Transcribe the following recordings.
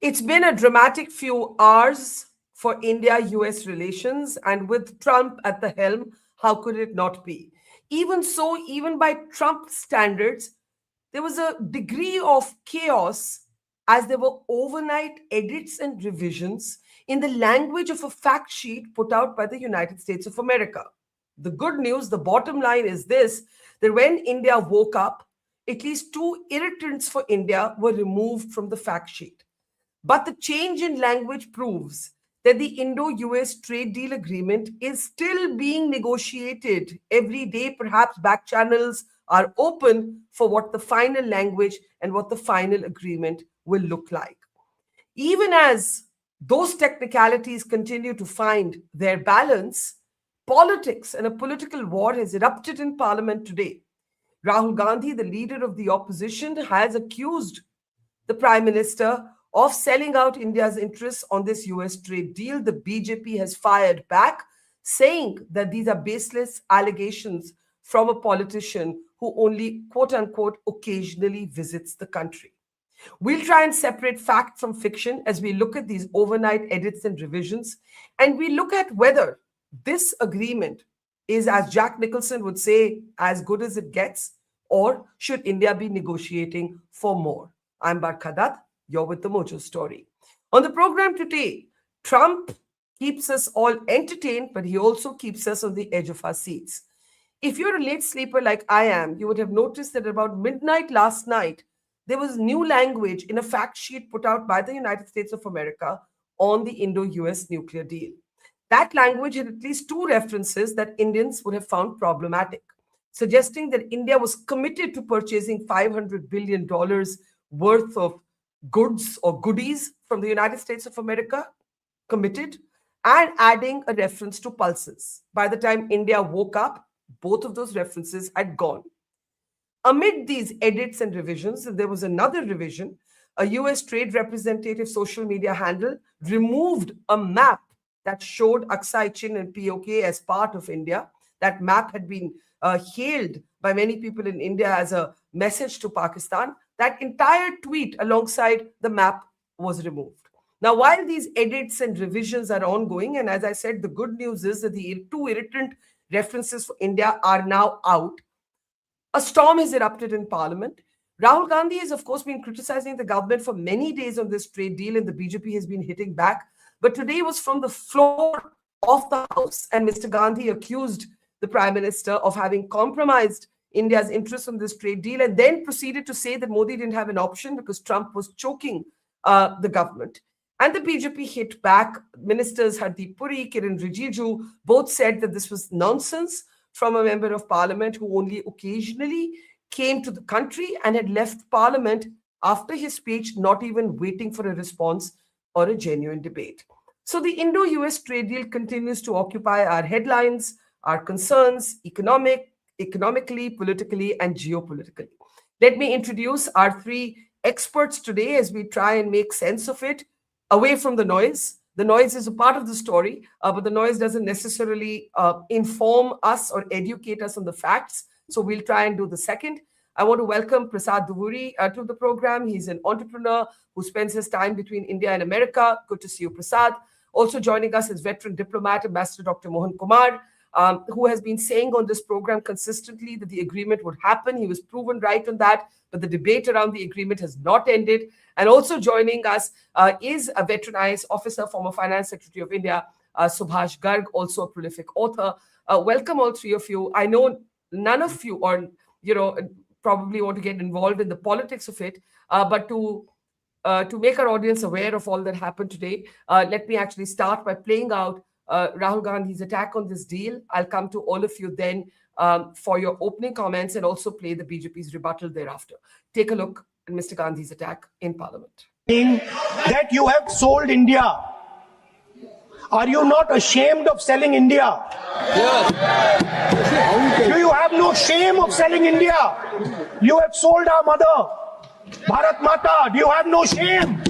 It's been a dramatic few hours for India-US relations, and with Trump at the helm, how could it not be? Even so, even by Trump standards, there was a degree of chaos as there were overnight edits and revisions in the language of a fact sheet put out by the United States of America. The good news, the bottom line is this, that when India woke up, at least two irritants for India were removed from the fact sheet. But the change in language proves that the Indo-US trade deal agreement is still being negotiated every day. Perhaps back channels are open for what the final language and what the final agreement will look like. Even as those technicalities continue to find their balance, politics and a political war has erupted in Parliament today. Rahul Gandhi, the leader of the opposition, has accused the Prime Minister of selling out India's interests on this US trade deal. The BJP has fired back, saying that these are baseless allegations from a politician who only, quote unquote, occasionally visits the country. We'll try and separate fact from fiction as we look at these overnight edits and revisions, and we look at whether this agreement is, as Jack Nicholson would say, as good as it gets, or should India be negotiating for more? I'm Barkha. You're with the Mojo Story. On the program today, Trump keeps us all entertained, but he also keeps us on the edge of our seats. If you're a late sleeper like I am, you would have noticed that about midnight last night, there was new language in a fact sheet put out by the United States of America on the Indo-US nuclear deal. That language had at least two references that Indians would have found problematic, suggesting that India was committed to purchasing $500 billion worth of goods or goodies from the United States of America, committed, and adding a reference to pulses. By the time India woke up, both of those references had gone. Amid these edits and revisions, there was another revision. A US trade representative social media handle removed a map that showed Aksai Chin and POK as part of India. That map had been hailed by many people in India as a message to Pakistan. That entire tweet alongside the map was removed. Now, while these edits and revisions are ongoing, and as I said, the good news is that the two irritant references for India are now out, a storm has erupted in Parliament. Rahul Gandhi has, of course, been criticizing the government for many days on this trade deal, and the BJP has been hitting back. But today was from the floor of the House, and Mr. Gandhi accused the Prime Minister of having compromised India's interest in this trade deal, and then proceeded to say that Modi didn't have an option because Trump was choking the government. And the BJP hit back. Ministers Hardeep Puri, Kiran Rijiju both said that this was nonsense from a member of Parliament who only occasionally came to the country and had left Parliament after his speech, not even waiting for a response or a genuine debate. So the Indo-US trade deal continues to occupy our headlines, our concerns, economically, politically, and geopolitically. Let me introduce our three experts today as we try and make sense of it, away from the noise. The noise is a part of the story, but the noise doesn't necessarily inform us or educate us on the facts. So we'll try and do the second. I want to welcome Prasad Duvvuri to the program. He's an entrepreneur who spends his time between India and America. Good to see you, Prasad. Also joining us is veteran diplomat, Ambassador Dr. Mohan Kumar, who has been saying on this program consistently that the agreement would happen. He was proven right on that, but the debate around the agreement has not ended. And also joining us is a veteran IAS officer, former Finance Secretary of India, Subhash Garg, also a prolific author. Welcome, all three of you. I know none of you are, probably want to get involved in the politics of it, but to make our audience aware of all that happened today, let me actually start by playing out Rahul Gandhi's attack on this deal. I'll come to all of you then for your opening comments and also play the BJP's rebuttal thereafter. Take a look at Mr. Gandhi's attack in Parliament. That you have sold India. Are you not ashamed of selling India? Yes. Do you have no shame of selling India? You have sold our mother, Bharat Mata. Do you have no shame?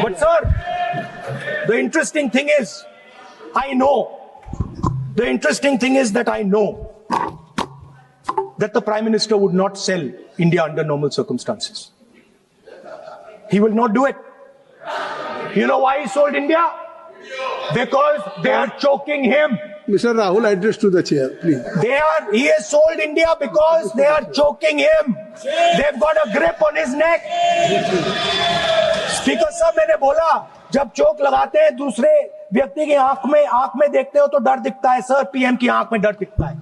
But sir, the interesting thing is, I know that the Prime Minister would not sell India under normal circumstances. He will not do it. You know why he sold India? Because they are choking him. Mr. Rahul, address to the chair, please. He has sold India because they are choking him. They've got a grip on his neck. Speaker साहब, मैंने बोला जब चोक लगाते हैं दूसरे व्यक्ति की आंख में देखते हो तो डर दिखता है सर, पीएम की आंख में डर दिखता है,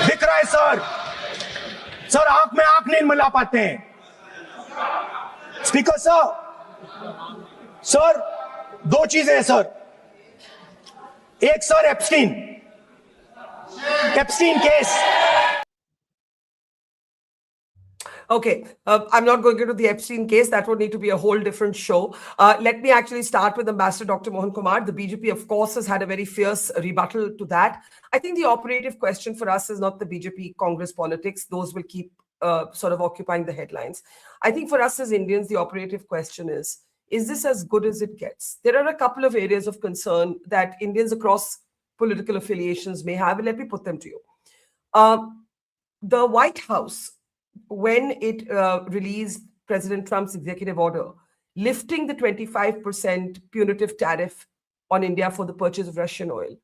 दिख रहा है सर आंख में आंख नहीं मिला पाते हैं. स्पीकर साहब, सर दो चीजें हैं सर. एक sir Epstein case. Okay, I'm not going into the Epstein case. That would need to be a whole different show. Let me actually start with Ambassador Dr. Mohan Kumar. The BJP, of course, has had a very fierce rebuttal to that. I think the operative question for us is not the BJP Congress politics. Those will keep sort of occupying the headlines. I think for us as Indians, the operative question is this as good as it gets? There are a couple of areas of concern that Indians across political affiliations may have, and let me put them to you. The White House, when it released President Trump's executive order, lifting the 25% punitive tariff on India for the purchase of Russian oil,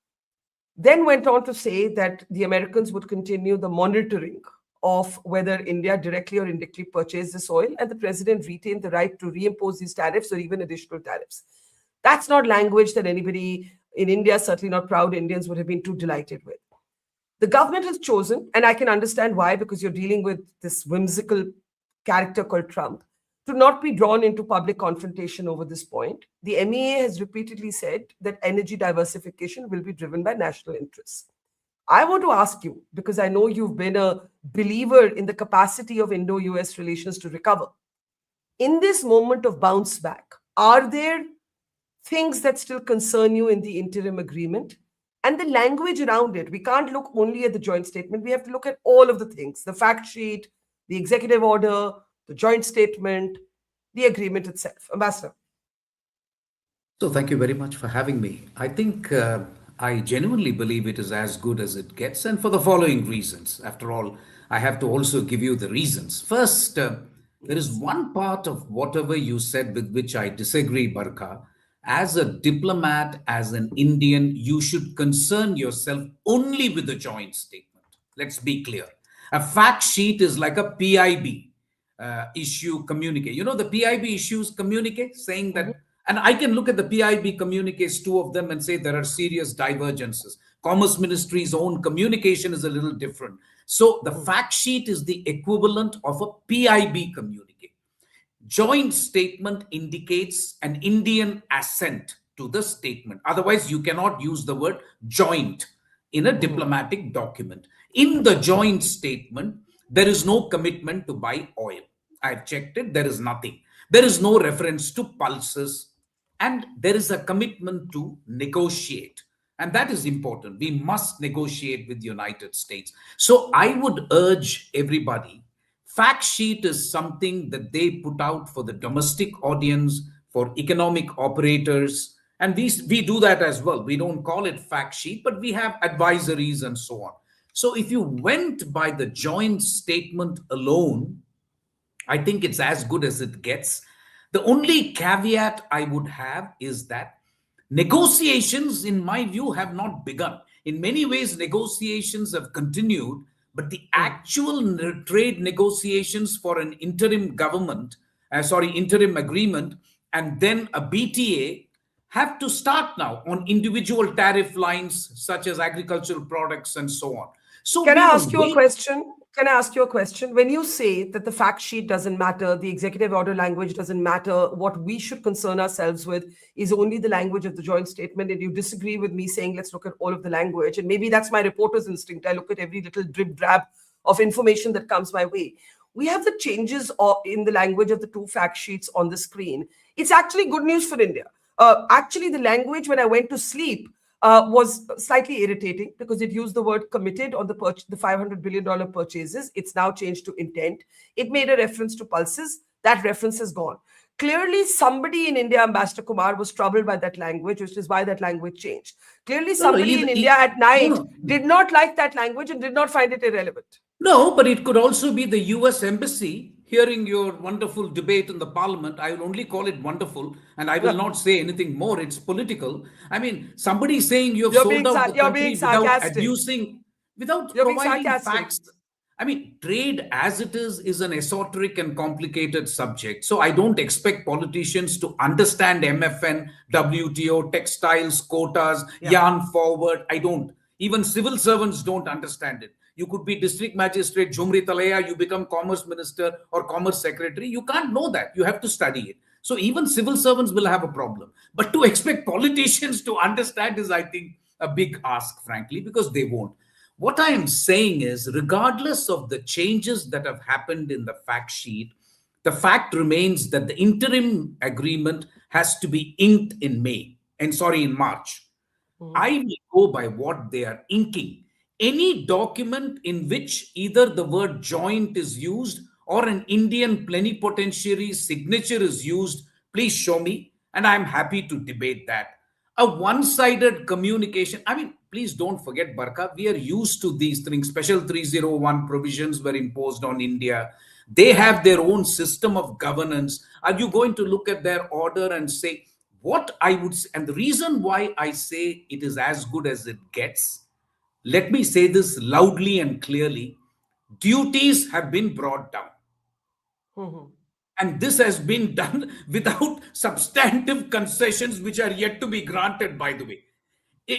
then went on to say that the Americans would continue the monitoring of whether India directly or indirectly purchased this oil, and the president retained the right to reimpose these tariffs or even additional tariffs. That's not language that anybody in India, certainly not proud Indians, would have been too delighted with. The government has chosen, and I can understand why, because you're dealing with this whimsical character called Trump, to not be drawn into public confrontation over this point. The MEA has repeatedly said that energy diversification will be driven by national interests. I want to ask you, because I know you've been a believer in the capacity of Indo-US relations to recover. In this moment of bounce back, are there things that still concern you in the interim agreement? And the language around it, we can't look only at the joint statement. We have to look at all of the things, the fact sheet, the executive order, the joint statement, the agreement itself. Ambassador. So thank you very much for having me. I think I genuinely believe it is as good as it gets, and for the following reasons. After all, I have to also give you the reasons. First, there is one part of whatever you said with which I disagree, Barkha. As a diplomat, as an Indian, you should concern yourself only with the joint statement. Let's be clear. A fact sheet is like a PIB issue communique. You know, the PIB issues communique saying that, and I can look at the PIB communiques, two of them, and say there are serious divergences. Commerce Ministry's own communication is a little different. So the fact sheet is the equivalent of a PIB communique. Joint statement indicates an Indian assent to the statement. Otherwise, you cannot use the word joint in a diplomatic document. In the joint statement, there is no commitment to buy oil. I've checked it. There is nothing. There is no reference to pulses. And there is a commitment to negotiate. And that is important. We must negotiate with the United States. So I would urge everybody, fact sheet is something that they put out for the domestic audience, for economic operators, and we do that as well. We don't call it fact sheet, but we have advisories and so on. So if you went by the joint statement alone, I think it's as good as it gets. The only caveat I would have is that negotiations, in my view, have not begun. In many ways, negotiations have continued, but the actual trade negotiations for an interim interim agreement, and then a BTA have to start now on individual tariff lines such as agricultural products and so on. So Can I ask you a question? Can I ask you a question? When you say that the fact sheet doesn't matter, the executive order language doesn't matter, what we should concern ourselves with is only the language of the joint statement, and you disagree with me saying, let's look at all of the language, and maybe that's my reporter's instinct. I look at every little drip-drab of information that comes my way. We have the changes in the language of the two fact sheets on the screen. It's actually good news for India. Actually, the language when I went to sleep was slightly irritating because it used the word committed on the $500 billion purchases. It's now changed to intent. It made a reference to pulses. That reference is gone. Clearly, somebody in India, Ambassador Kumar, was troubled by that language, which is why that language changed. Clearly, somebody in India at night did not like that language and did not find it irrelevant. No, but it could also be the US embassy hearing your wonderful debate in the parliament. I will only call it wonderful and I will not say anything more. It's political. I mean, somebody saying you have sold out the you're being country without sarcastic. adducing, without You're being providing sarcastic. facts. I mean, trade as it is an esoteric and complicated subject. So I don't expect politicians to understand MFN, WTO, textiles, quotas, yarn forward. I don't. Even civil servants don't understand it. You could be district magistrate, Jhumri Talaya, you become commerce minister or commerce secretary. You can't know that. You have to study it. So even civil servants will have a problem. But to expect politicians to understand is, I think, a big ask, frankly, because they won't. What I am saying is, regardless of the changes that have happened in the fact sheet, the fact remains that the interim agreement has to be inked in in March. I will go by what they are inking. Any document in which either the word joint is used or an Indian plenipotentiary's signature is used, please show me, and I'm happy to debate that. A one-sided communication, I mean, please don't forget, Barkha, we are used to these things. Special 301 provisions were imposed on India. They have their own system of governance. Are you going to look at their order and say, what I would say, and the reason why I say it is as good as it gets, let me say this loudly and clearly, duties have been brought down. And this has been done without substantive concessions, which are yet to be granted, by the way.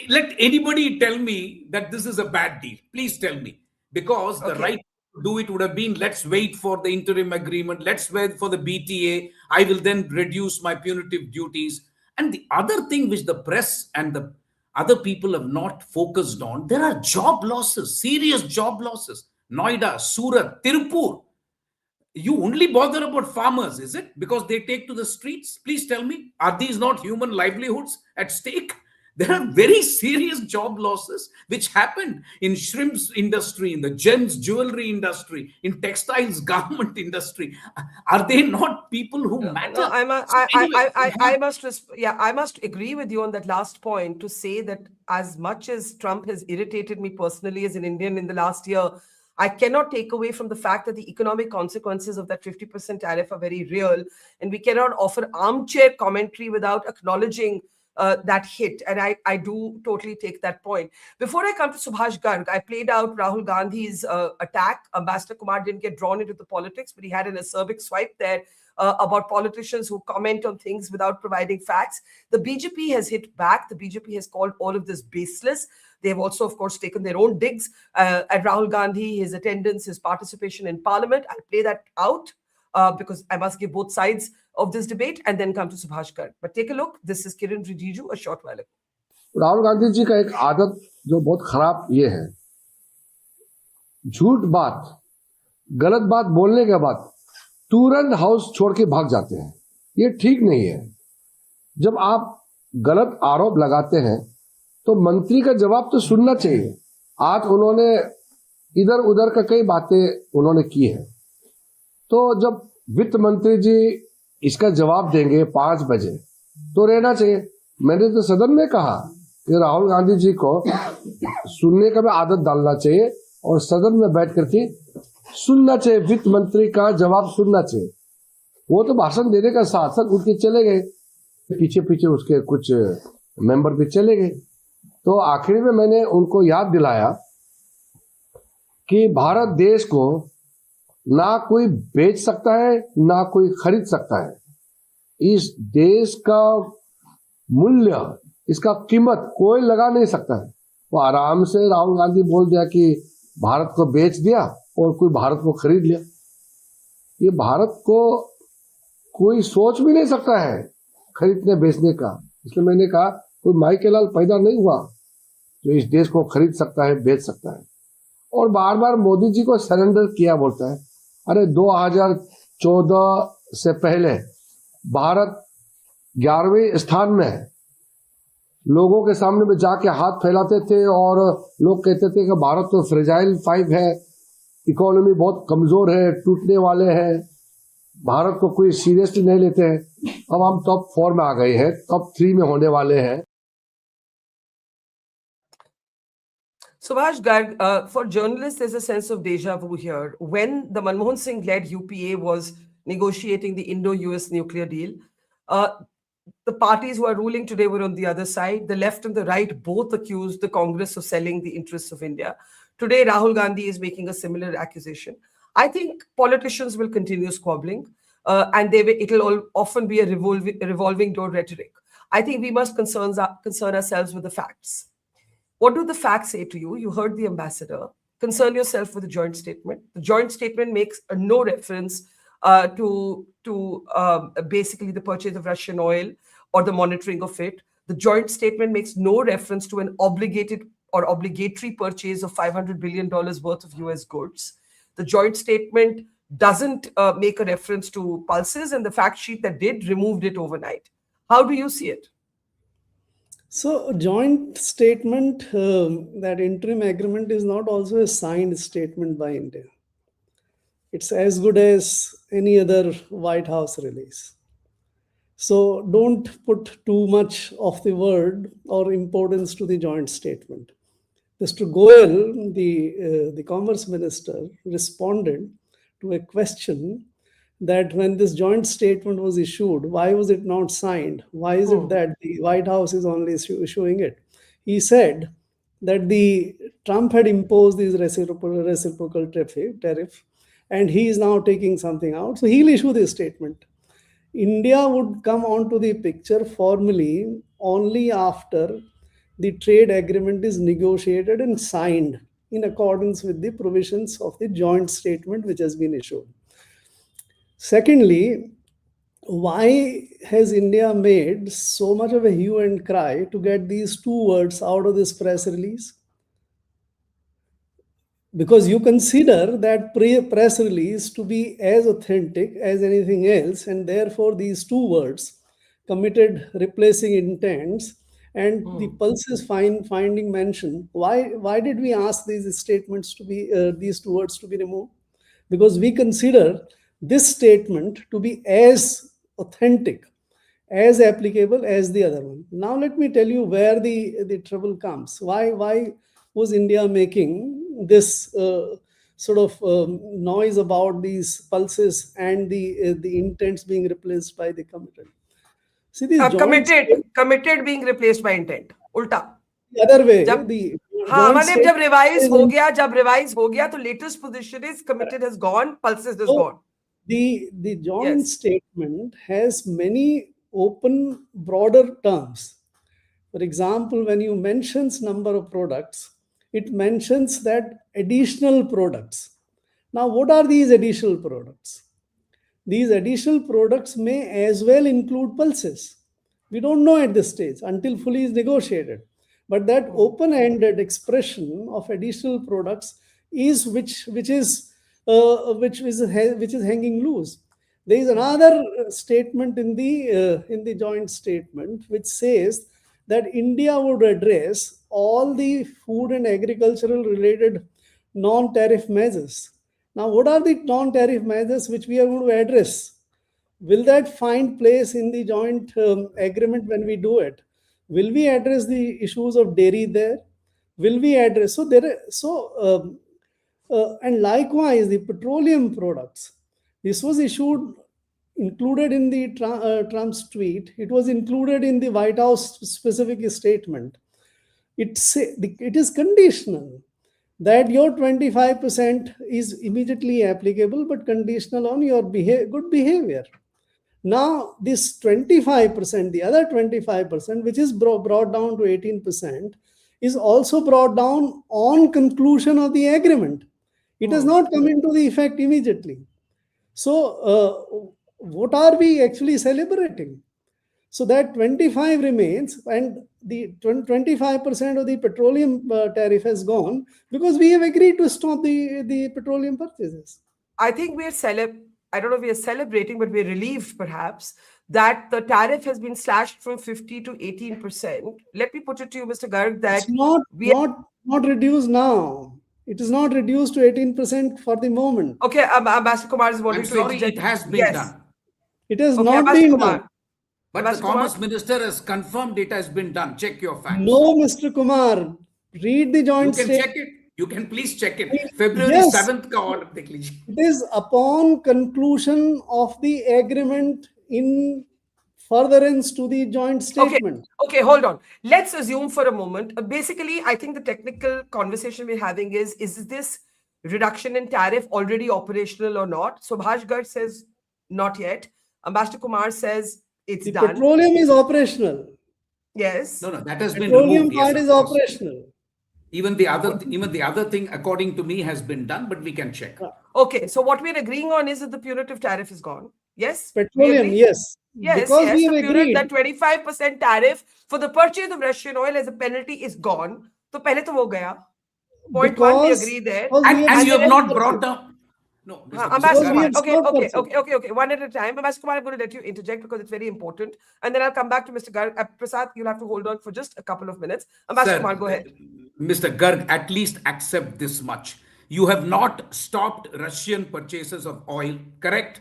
Let anybody tell me that this is a bad deal. Please tell me. Because the right to do it would have been, let's wait for the interim agreement. Let's wait for the BTA. I will then reduce my punitive duties. And the other thing which the press and the other people have not focused on, there are job losses, serious job losses. Noida, Surat, Tirupur. You only bother about farmers, is it? Because they take to the streets? Please tell me, are these not human livelihoods at stake? There are very serious job losses which happened in shrimps industry, in the gems jewelry industry, in textiles garment industry. Are they not people who matter? No, I must agree with you on that last point to say that as much as Trump has irritated me personally as an Indian in the last year, I cannot take away from the fact that the economic consequences of that 50% tariff are very real, and we cannot offer armchair commentary without acknowledging that hit. And I do totally take that point. Before I come to Subhash Garg, I played out Rahul Gandhi's attack. Ambassador Kumar didn't get drawn into the politics, but he had an acerbic swipe there about politicians who comment on things without providing facts. The BJP has hit back. The BJP has called all of this baseless. They have also, of course, taken their own digs at Rahul Gandhi, his attendance, his participation in parliament. I'll play that out because I must give both sides of this debate and then come to Subhash Garg. But take a look. This is Kiran Rijiju a short while ago. Rahul Gandhi ji का एक आदत जो बहुत खराब ये है, झूठ बात, गलत बात बोलने के बाद तुरंत हाउस छोड़ के भाग जाते हैं. ये ठीक नहीं है. जब आप गलत आरोप लगाते हैं तो मंत्री का जवाब तो सुनना चाहिए. आज उन्होंने इधर उधर का कई बातें उन्होंने की है, तो जब वित्त मंत्री जी इसका जवाब देंगे 5 बजे तो रहना चाहिए. मैंने तो सदन में कहा कि राहुल गांधी जी को सुनने का भी आदत डालना चाहिए और सदन में बैठ करके सुनना चाहिए, वित्त मंत्री का जवाब सुनना चाहिए. वो तो भाषण देने का साथ साथ उठ के चले गए, पीछे पीछे उसके कुछ मेंबर भी चले गए. तो आखिर में मैंने उनको याद दिलाया कि भारत देश को ना कोई बेच सकता है ना कोई खरीद सकता है. इस देश का मूल्य, इसका कीमत कोई लगा नहीं सकता है. वो आराम से राहुल गांधी बोल दिया कि भारत को बेच दिया और कोई भारत को खरीद लिया. ये भारत को कोई सोच भी नहीं सकता है खरीदने बेचने का. इसलिए मैंने कहा कोई माई के लाल पैदा नहीं हुआ जो इस देश को खरीद सकता है, बेच सकता है. और बार बार मोदी जी को सरेंडर किया बोलता है. अरे 2014 से पहले भारत 11वें स्थान में है. लोगों के सामने में जाके हाथ फैलाते थे और लोग कहते थे कि भारत तो फ्रेजाइल 5 है, इकोनॉमी बहुत कमजोर है, टूटने वाले हैं, भारत को कोई सीरियसली नहीं लेते हैं. अब हम टॉप 4 में आ गए हैं, टॉप 3 में होने वाले हैं. Subhash Garg, for journalists, there's a sense of deja vu here. When the Manmohan Singh-led UPA was negotiating the Indo-US nuclear deal, uh, the parties who are ruling today were on the other side. The left and the right both accused the Congress of selling the interests of India. Today, Rahul Gandhi is making a similar accusation. I think politicians will continue squabbling, and it'll often be a revolving door rhetoric. I think we must concern ourselves with the facts. What do the facts say to you? You heard the ambassador. Concern yourself with the joint statement. The joint statement makes no reference to basically the purchase of Russian oil or the monitoring of it. The joint statement makes no reference to an obligated or obligatory purchase of $500 billion worth of US goods. The joint statement doesn't make a reference to pulses, and the fact sheet that did removed it overnight. How do you see it? So, a joint statement, that interim agreement is not also a signed statement by India. It's as good as any other White House release. So, don't put too much of the word or importance to the joint statement. Mr. Goyal, the Commerce Minister, responded to a question that when this joint statement was issued, why was it not signed? Why is it that the White House is only issuing it? He said that the Trump had imposed these reciprocal tariff, and he is now taking something out. So he'll issue this statement. India would come onto the picture formally only after the trade agreement is negotiated and signed in accordance with the provisions of the joint statement which has been issued. Secondly, why has India made so much of a hue and cry to get these two words out of this press release? Because you consider that press release to be as authentic as anything else, and therefore these two words, committed replacing intents, and the pulses finding mention. Why did we ask these statements to be these two words to be removed? Because we consider this statement to be as authentic, as applicable as the other one. Now let me tell you where the trouble comes. Why was India making this sort of noise about these pulses and the intents being replaced by the committed? See, these committed being replaced by intent. Ulta. The other way. जब revise हो गया तो latest position is committed has gone, pulses has gone. The joint statement has many open, broader terms. For example, when you mentions number of products, it mentions that additional products. Now, what are these additional products? These additional products may as well include pulses. We don't know at this stage until fully is negotiated. But that open-ended expression of additional products is which is hanging loose. There is another statement in the joint statement which says that India would address all the food and agricultural related non-tariff measures. Now, what are the non-tariff measures which we are going to address? Will that find place in the joint agreement when we do it? Will we address the issues of dairy there? Will we address and likewise the petroleum products? This was included in the Trump's tweet. It was included in the White House specific statement. It is conditional that your 25% is immediately applicable, but conditional on your good behavior. Now, this 25%, the other 25%, which is brought down to 18%, is also brought down on conclusion of the agreement. It has not come into the effect immediately. So, what are we actually celebrating? So that 25 remains, and the 25% of the petroleum tariff has gone because we have agreed to stop the petroleum purchases. I think I don't know if we are celebrating, but we're relieved perhaps that the tariff has been slashed from 50 to 18%. Let me put it to you, Mr. Garg, that it's not reduced now. It is not reduced to 18% for the moment. Okay, Ambassador Kumar is wanting I'm sorry, to interject. it has been done. It has not been done. But the Commerce Minister has confirmed it has been done. Check your facts. No, Mr. Kumar. read the You joint can statement. check it. You can please check it. February Yes, 7th ka order dekh lijiye. it is upon conclusion of the agreement in furtherance to the joint Okay, statement. okay, hold on. Let's assume for a moment. Basically, I think the technical conversation we're having is this reduction in tariff already operational or not? Subhash Garg says not yet. Ambassador Kumar says it's The done. petroleum is operational. Yes. No, that has been Petroleum removed. Yes, part of is course. operational. Even the other thing, according to me, has been done, but we can check. Okay, so what we're agreeing on is that the punitive tariff is gone. Yes? We Petroleum, agree? yes. Yes, Because yes, we have the agreed. that 25% tariff for the purchase of Russian oil as a penalty is gone. So pehle to wo gaya. Point one, we agree there. because we And you there have is- not brought down. No, Mr. Ambassador Because we Kumar. have Okay, stopped okay, purchasing. okay, okay, okay. One at a time. Ambassador Kumar, I'm going to let you interject because it's very important. And then I'll come back to Mr. Garg. Prasad, you'll have to hold on for just a couple of minutes. Ambassador Sir, Kumar, go ahead. Mr. Garg, at least accept this much. You have not stopped Russian purchases of oil, correct?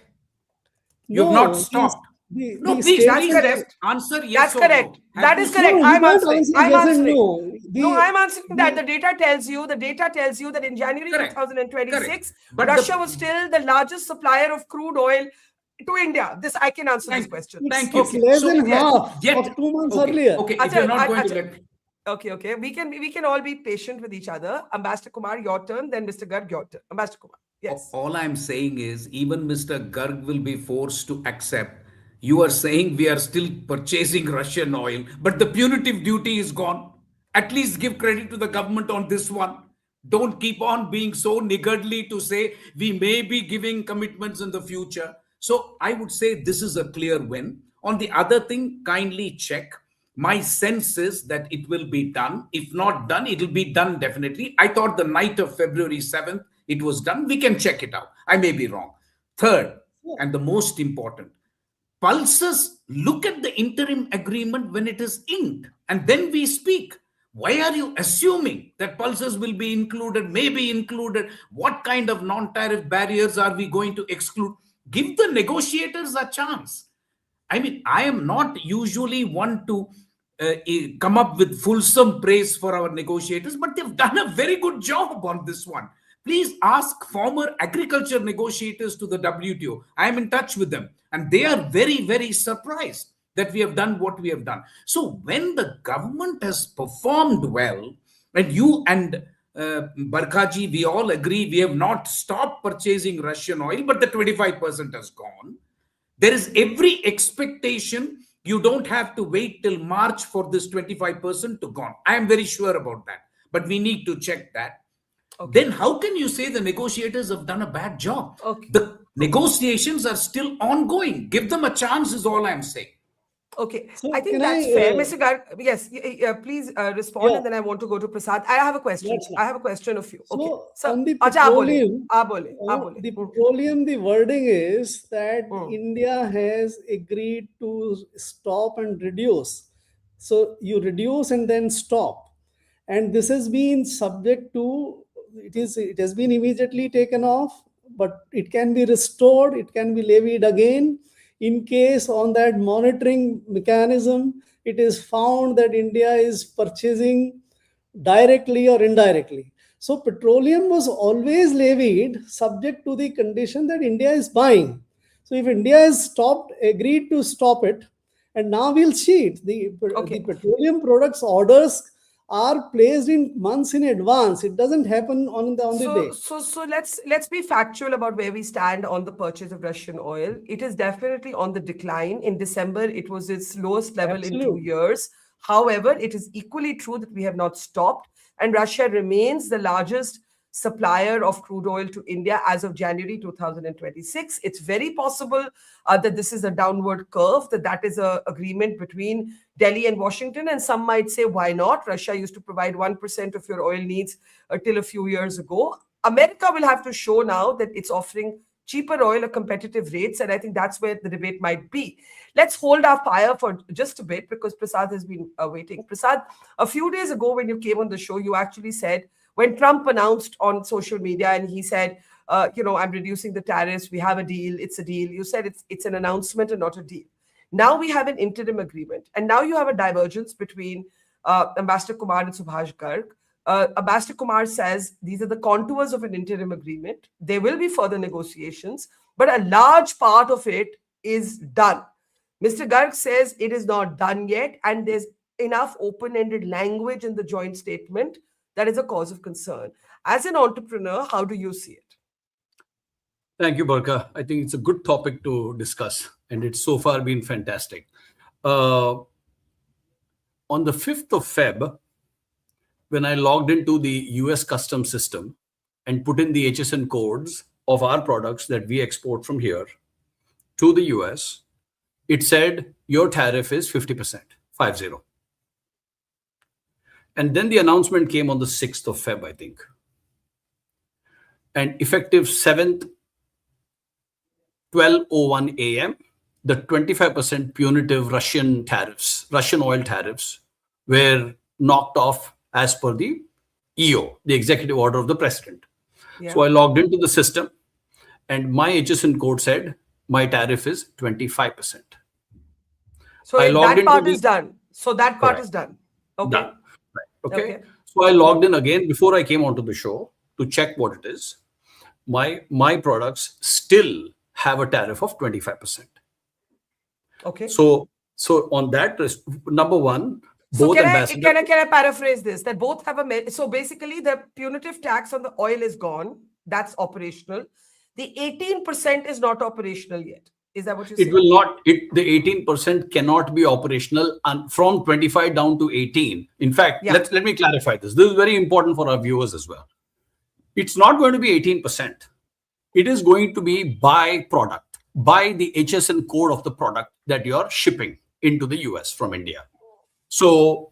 You have not stopped. No, please, That's please correct. answer yes That's or correct. no. That Have is you- correct. No, you I'm can't answering. answer I'm yes and answering. no. No, I'm answering that. The data tells you that in January Correct. 2026, Correct. But Russia was still the largest supplier of crude oil to India. This I can answer this Thank, question. thank you. It's less So, than yes. half Yet, of 2 months okay, earlier. okay, if you're not going to Acha, let... okay. We can all be patient with each other. Ambassador Kumar, your turn. Then Mr. Garg, your turn. Ambassador Kumar. Yes. All I'm saying is, even Mr. Garg will be forced to accept. You are saying we are still purchasing Russian oil, but the punitive duty is gone. At least give credit to the government on this one. Don't keep on being so niggardly to say we may be giving commitments in the future. So I would say this is a clear win. On the other thing, kindly check. My sense is that it will be done. If not done, it will be done definitely. I thought the night of February 7th, it was done. We can check it out. I may be wrong. Third, and the most important, pulses, look at the interim agreement when it is inked, and then we speak. Why are you assuming that pulses will be included, may be included? What kind of non-tariff barriers are we going to exclude? Give the negotiators a chance. I mean, I am not usually one to come up with fulsome praise for our negotiators, but they've done a very good job on this one. Please ask former agriculture negotiators to the WTO. I am in touch with them, and they are very, very surprised that we have done what we have done. So when the government has performed well, and you and Barkha ji, we all agree we have not stopped purchasing Russian oil, but the 25% has gone. There is every expectation. You don't have to wait till March for this 25% to gone. I am very sure about that. But we need to check that. Okay. Then how can you say the negotiators have done a bad job? Okay. The negotiations are still ongoing. Give them a chance is all I'm saying. Okay, So I think can that's I, fair. Mr. Garg, yes, please respond, Yeah. and then I want to go to Prasad. I have a question. That's I have a question of you. So Okay, so on the acha, aap bole. petroleum, Aap bole. Aap bole. the petroleum, the wording is that Hmm. India has agreed to stop and reduce. So you reduce and then stop, and this has been subject to it has been immediately taken off, but it can be restored. It can be levied again in case on that monitoring mechanism it is found that India is purchasing directly or indirectly. So petroleum was always levied subject to the condition that India is buying. So if India has stopped, agreed to stop it, and now we'll see it. The petroleum products orders are placed in months in advance. It doesn't happen on the day. So let's be factual about where we stand on the purchase of Russian oil. It is definitely on the decline. In December, it was its lowest level in 2 years. However, it is equally true that we have not stopped, and Russia remains the largest supplier of crude oil to India as of January 2026. It's very possible that this is a downward curve, that is an agreement between Delhi and Washington. And some might say, why not? Russia used to provide 1% of your oil needs till a few years ago. America will have to show now that it's offering cheaper oil at competitive rates. And I think that's where the debate might be. Let's hold our fire for just a bit because Prasad has been waiting. Prasad, a few days ago when you came on the show, you actually said, when Trump announced on social media and he said, I'm reducing the tariffs, we have a deal, it's a deal. You said it's an announcement and not a deal. Now we have an interim agreement. And now you have a divergence between Ambassador Kumar and Subhash Garg. Ambassador Kumar says these are the contours of an interim agreement. There will be further negotiations, but a large part of it is done. Mr. Garg says it is not done yet, and there's enough open-ended language in the joint statement that is a cause of concern. As an entrepreneur, how do you see it? Thank you, Barkha. I think it's a good topic to discuss, and it's so far been fantastic. On the 5th of Feb, when I logged into the US customs system and put in the HSN codes of our products that we export from here to the US, it said your tariff is 50%, 50. And then the announcement came on the 6th of Feb, I think. And effective 7th, 12:01 a.m., the 25% punitive Russian tariffs, Russian oil tariffs, were knocked off as per the EO, the executive order of the president. Yeah. So I logged into the system and my HSN code said my tariff is 25%. So I logged that part into is done. So that part Correct. is done. Okay. Done. Right. Okay. Okay. So I logged in again before I came onto the show to check what it is. My products still have a tariff of 25%. Okay. So on that, number one, So both ambassadors. can I paraphrase this? That both have so basically the punitive tax on the oil is gone. That's operational. The 18% is not operational yet. Is that what you're saying? It will not. The 18% cannot be operational from 25 down to 18. In fact, Yeah. let me clarify this. This is very important for our viewers as well. It's not going to be 18%. It is going to be by product, by the HSN code of the product that you're shipping into the US from India. So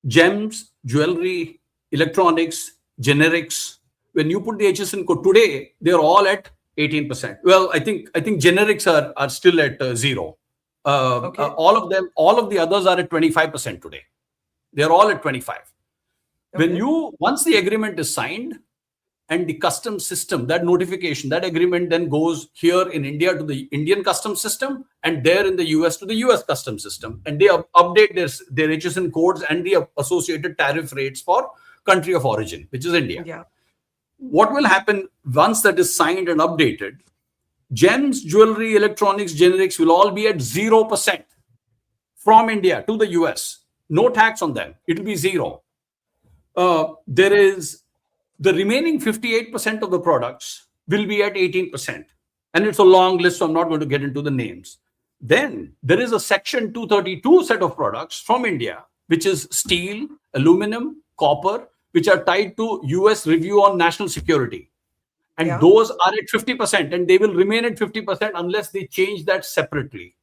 gems, jewelry, electronics, generics, when you put the HSN code today, they're all at 18%. Well, I think generics are still at 0. Okay. All of them, all of the others are at 25% today. They're all at 25. Okay. Once the agreement is signed and the customs system, that notification, that agreement then goes here in India to the Indian customs system and there in the US to the US customs system. And they update their HSN codes and the associated tariff rates for country of origin, which is India. Yeah. What will happen once that is signed and updated? Gems, jewelry, electronics, generics will all be at 0% from India to the US. No tax on them. It will be 0. There is the remaining 58% of the products will be at 18%. And it's a long list, so I'm not going to get into the names. Then there is a Section 232 set of products from India, which is steel, aluminum, copper, which are tied to US review on national security. And Yeah. those are at 50%, and they will remain at 50% unless they change that separately.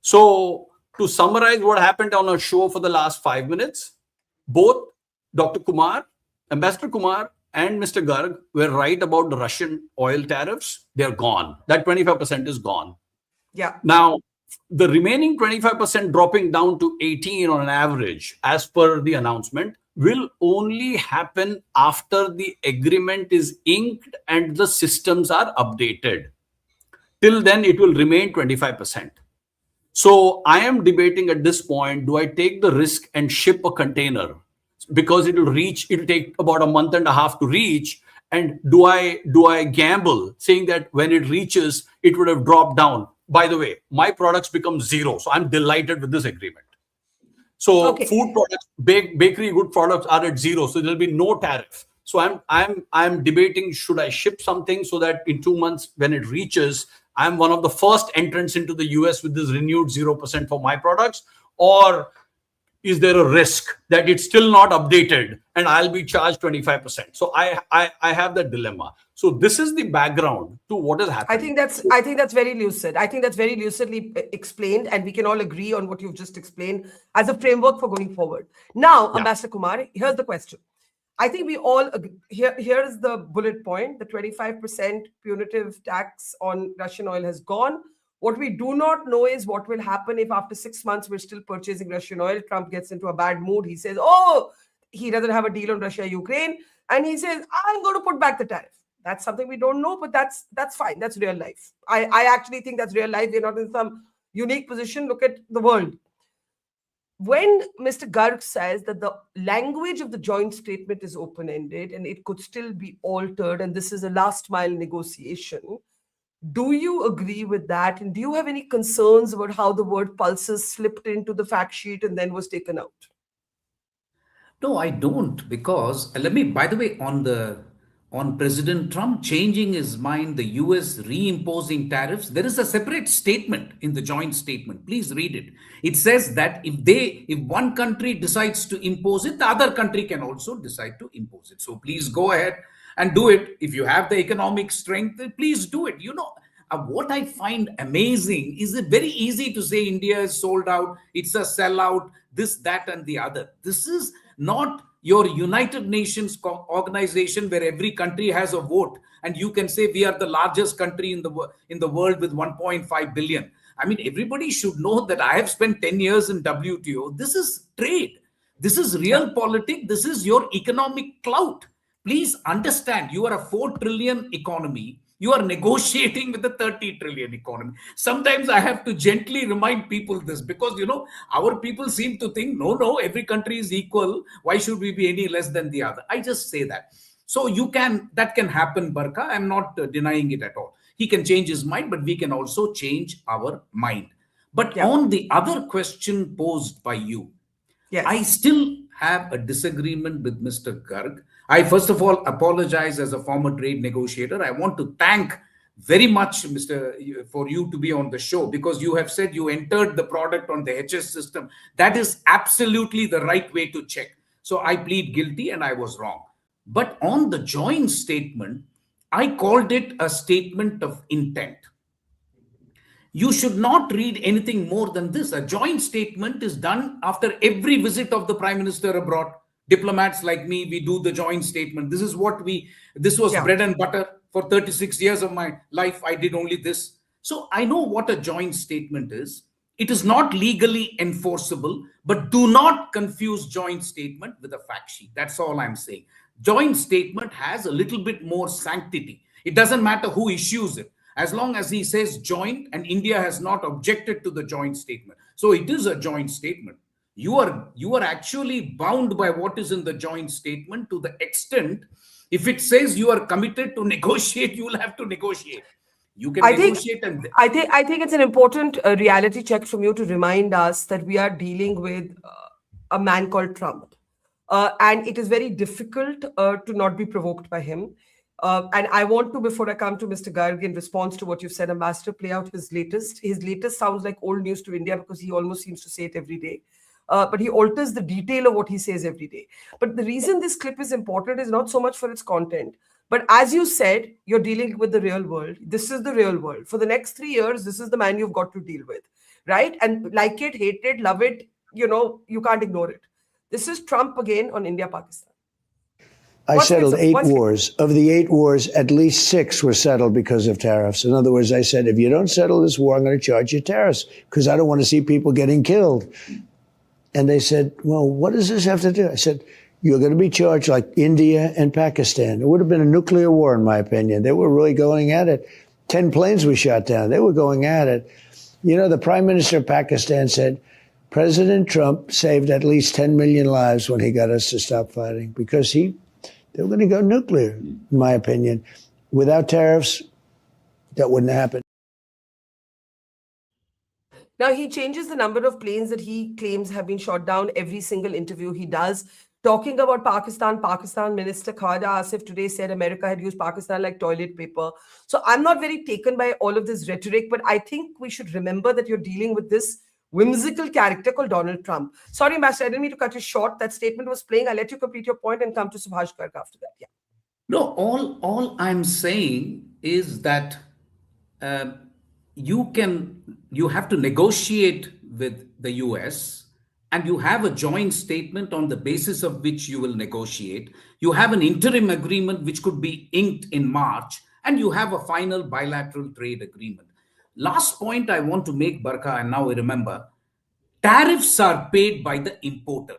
So to summarize what happened on our show for the last 5 minutes, both Dr. Kumar, Ambassador Kumar and Mr. Garg were right about the Russian oil tariffs. They're gone. That 25% is gone. Yeah. Now, the remaining 25% dropping down to 18 on an average, as per the announcement, will only happen after the agreement is inked and the systems are updated. Till then, it will remain 25%. So I am debating at this point, do I take the risk and ship a container? Because it will take about a month and a half to reach. And do I gamble saying that when it reaches, it would have dropped down? By the way, my products become 0. So I'm delighted with this agreement. So Okay. food products, bakery good products are at 0. So there'll be no tariff. So I'm debating, should I ship something so that in 2 months when it reaches, I'm one of the first entrants into the US with this renewed 0% for my products? Or is there a risk that it's still not updated and I'll be charged 25%? So I have that dilemma. So this is the background to what is happening. I think that's very lucid. I think that's very lucidly explained, and we can all agree on what you've just explained as a framework for going forward. Now, Yeah. Ambassador Kumar, here's the question. I think we all agree. Here is the bullet point. The 25% punitive tax on Russian oil has gone. What we do not know is what will happen if after 6 months we're still purchasing Russian oil. Trump gets into a bad mood. He says, oh, he doesn't have a deal on Russia-Ukraine. And he says, I'm going to put back the tariff. That's something we don't know, but that's fine. That's real life. I actually think that's real life. We're not in some unique position. Look at the world. when Mr. Garg says that the language of the joint statement is open-ended and it could still be altered, and this is a last mile negotiation, do you agree with that? And do you have any concerns about how the word pulses slipped into the fact sheet and then was taken out? No, I don't, because let me, by the way, on President Trump changing his mind, the US reimposing tariffs, there is a separate statement in the joint statement. Please read it. It says that if one country decides to impose it, the other country can also decide to impose it. So please go ahead and do it. If you have the economic strength, then please do it. What I find amazing is it very easy to say India is sold out, it's a sellout, this, that, and the other. This is not your United Nations organization where every country has a vote and you can say we are the largest country in the world with 1.5 billion. I mean, everybody should know that I have spent 10 years in WTO. This is trade. This is realpolitik. This is your economic clout. Please understand, you are a 4 trillion economy. You are negotiating with a 30 trillion economy. Sometimes I have to gently remind people this because, our people seem to think, no, every country is equal. Why should we be any less than the other? I just say that. So that can happen, Barkha. I'm not denying it at all. He can change his mind, but we can also change our mind. But on the other question posed by you, yes, I still have a disagreement with Mr. Garg. I first of all apologize as a former trade negotiator. I want to thank very much, for you to be on the show because you have said you entered the product on the HS system. That is absolutely the right way to check. So I plead guilty and I was wrong. But on the joint statement, I called it a statement of intent. You should not read anything more than this. A joint statement is done after every visit of the Prime Minister abroad. Diplomats like me, we do the joint statement. This was bread and butter for 36 years of my life. I did only this. So I know what a joint statement is. It is not legally enforceable, but do not confuse joint statement with a fact sheet. That's all I'm saying. Joint statement has a little bit more sanctity. It doesn't matter who issues it, as long as he says joint and India has not objected to the joint statement. So it is a joint statement. You are actually bound by what is in the joint statement to the extent, if it says you are committed to negotiate, you will have to negotiate. You can negotiate. I think it's an important reality check from you to remind us that we are dealing with a man called Trump. And it is very difficult to not be provoked by him. And I want to, before I come to Mr. Garg, in response to what you've said, Ambassador, play out his latest. His latest sounds like old news to India because he almost seems to say it every day. But he alters the detail of what he says every day. But the reason this clip is important is not so much for its content, but as you said, you're dealing with the real world. This is the real world. For the next 3 years, this is the man you've got to deal with, right? And like it, hate it, love it, you can't ignore it. This is Trump again on India-Pakistan. I settled 8 wars. Of the 8 wars, at least 6 were settled because of tariffs. In other words, I said, if you don't settle this war, I'm going to charge you tariffs because I don't want to see people getting killed. And they said, well, what does this have to do? I said, you're going to be charged like India and Pakistan. It would have been a nuclear war, in my opinion. They were really going at it. 10 planes we shot down. They were going at it. The Prime Minister of Pakistan said, President Trump saved at least 10 million lives when he got us to stop fighting because they were going to go nuclear, in my opinion. Without tariffs, that wouldn't happen. Now, he changes the number of planes that he claims have been shot down every single interview he does. Talking about Pakistan, Minister Khwaja Asif today said America had used Pakistan like toilet paper. So I'm not very taken by all of this rhetoric, but I think we should remember that you're dealing with this whimsical character called Donald Trump. Sorry, Ambassador, I didn't mean to cut you short. That statement was playing. I'll let you complete your point and come to Subhash Garg after that. Yeah. No, all I'm saying is that you have to negotiate with the US and you have a joint statement on the basis of which you will negotiate. You have an interim agreement which could be inked in March, and you have a final bilateral trade agreement. Last point I want to make, Barkha, and now I remember, tariffs are paid by the importer.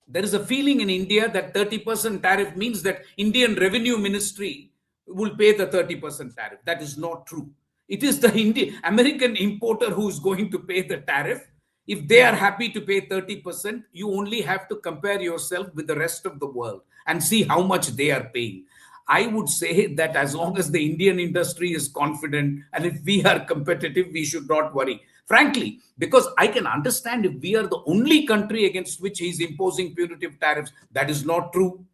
There is a feeling in India that 30% tariff means that Indian Revenue Ministry will pay the 30% tariff. That is not true. It is the American importer who is going to pay the tariff. If they are happy to pay 30%, you only have to compare yourself with the rest of the world and see how much they are paying. I would say that as long as the Indian industry is confident and if we are competitive, we should not worry. Frankly, because I can understand if we are the only country against which he's imposing punitive tariffs. That is not true.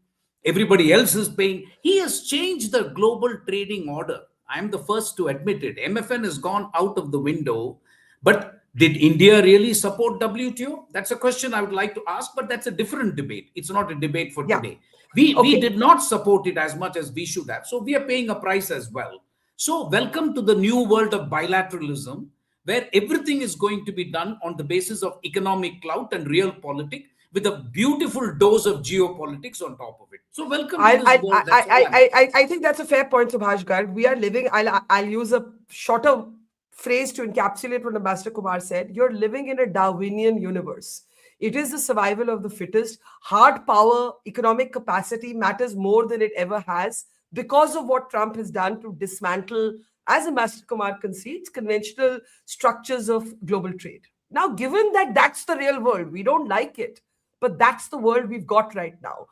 Everybody else is paying. He has changed the global trading order. I'm the first to admit it. MFN has gone out of the window. But did India really support WTO? That's a question I would like to ask, but that's a different debate. It's not a debate for today. We did not support it as much as we should have. So we are paying a price as well. So welcome to the new world of bilateralism, where everything is going to be done on the basis of economic clout and realpolitik, with a beautiful dose of geopolitics on top of it. So welcome to this world. I think that's a fair point, Subhash Garg. We are living, I'll use a shorter phrase to encapsulate what Ambassador Kumar said. You're living in a Darwinian universe. It is the survival of the fittest. Hard power, economic capacity matters more than it ever has because of what Trump has done to dismantle, as Ambassador Kumar concedes, conventional structures of global trade. Now, given that that's the real world, we don't like it, but that's the world we've got right now.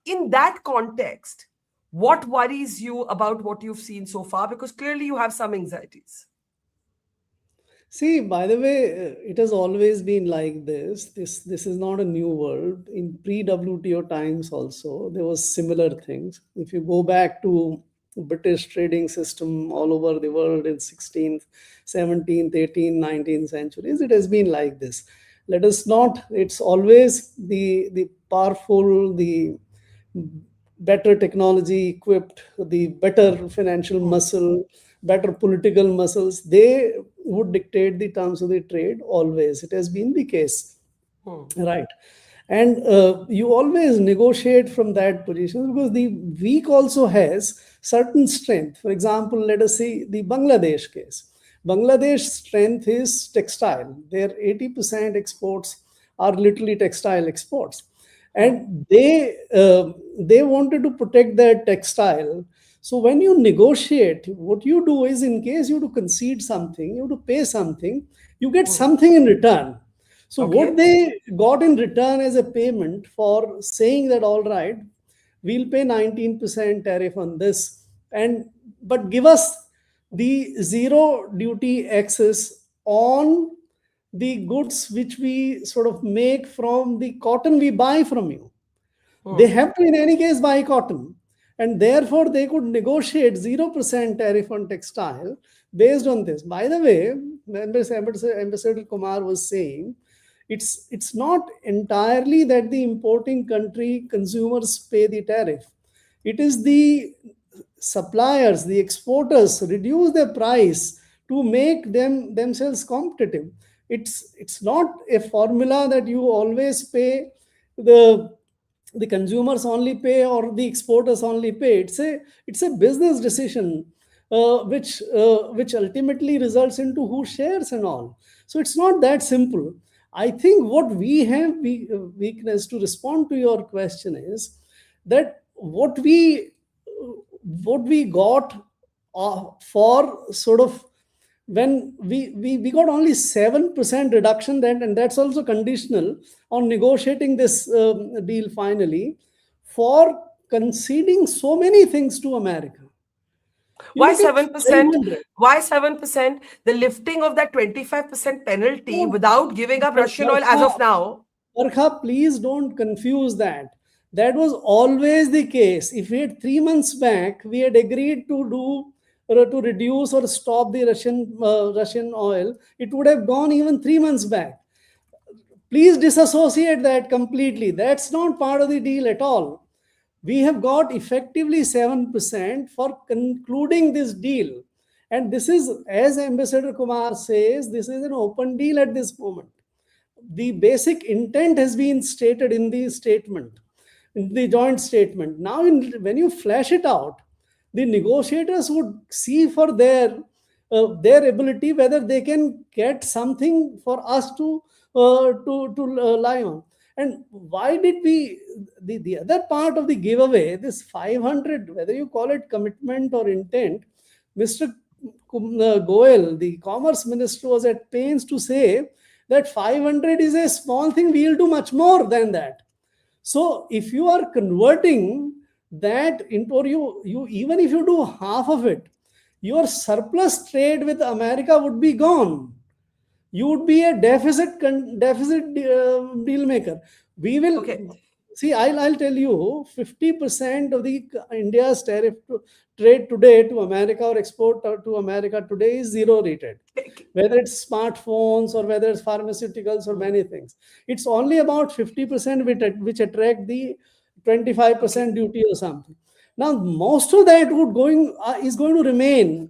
In that context, what worries you about what you've seen so far? Because clearly you have some anxieties. See, by the way, it has always been like this. This is not a new world. In pre-WTO times also, there was similar things. If you go back to British trading system all over the world in 16th, 17th, 18th, 19th centuries, it has been like this. Let us not, it's always the powerful, the better technology equipped, the better financial muscle, better political muscles, they would dictate the terms of the trade always. It has been the case, right? And you always negotiate from that position because the weak also has certain strength. For example, let us see the Bangladesh case. Bangladesh's strength is textile. Their 80% exports are literally textile exports. And they wanted to protect their textile. So when you negotiate, what you do is, in case you have to concede something, you have to pay something, you get something in return. So what they got in return as a payment for saying that, all right, we'll pay 19% tariff on this, but give us the zero duty access on the goods which we sort of make from the cotton we buy from you. They have to in any case buy cotton, and therefore they could negotiate 0% tariff on textile based on this. By the way, Ambassador Kumar was saying, it's not entirely that the importing country consumers pay the tariff. It is the suppliers, the exporters reduce their price to make themselves competitive. It's not a formula that you always pay, the consumers only pay or the exporters only pay. It's a business decision which ultimately results into who shares and all. So it's not that simple. I think what we have weakness, to respond to your question, is that what we got for sort of, when we got only 7% reduction then, and that's also conditional on negotiating this deal finally, for conceding so many things to America. Why 7%? Why 7%? The lifting of that 25% penalty without giving up Russian oil as of now. Barkha, please don't confuse that. That was always the case. If we had 3 months back, we had agreed to reduce or stop the Russian oil, it would have gone even 3 months back. Please disassociate that completely. That's not part of the deal at all. We have got effectively 7% for concluding this deal. And this is, as Ambassador Kumar says, this is an open deal at this moment. The basic intent has been stated in the statement, in the joint statement. Now, when you flesh it out, the negotiators would see for their ability whether they can get something for us to lie on. And why did we, the other part of the giveaway, this 500, whether you call it commitment or intent, Mr. Goel, the Commerce Minister, was at pains to say that 500 is a small thing. We will do much more than that. So if you are converting that into, or you even if you do half of it, your surplus trade with America would be gone. You would be a deficit deal maker. We will. Okay. See, I'll tell you, 50% of the India's tariff trade today to America or export to America today is zero rated. Whether it's smartphones or whether it's pharmaceuticals or many things. It's only about 50% which attract the 25% duty or something. Now, most of that is going to remain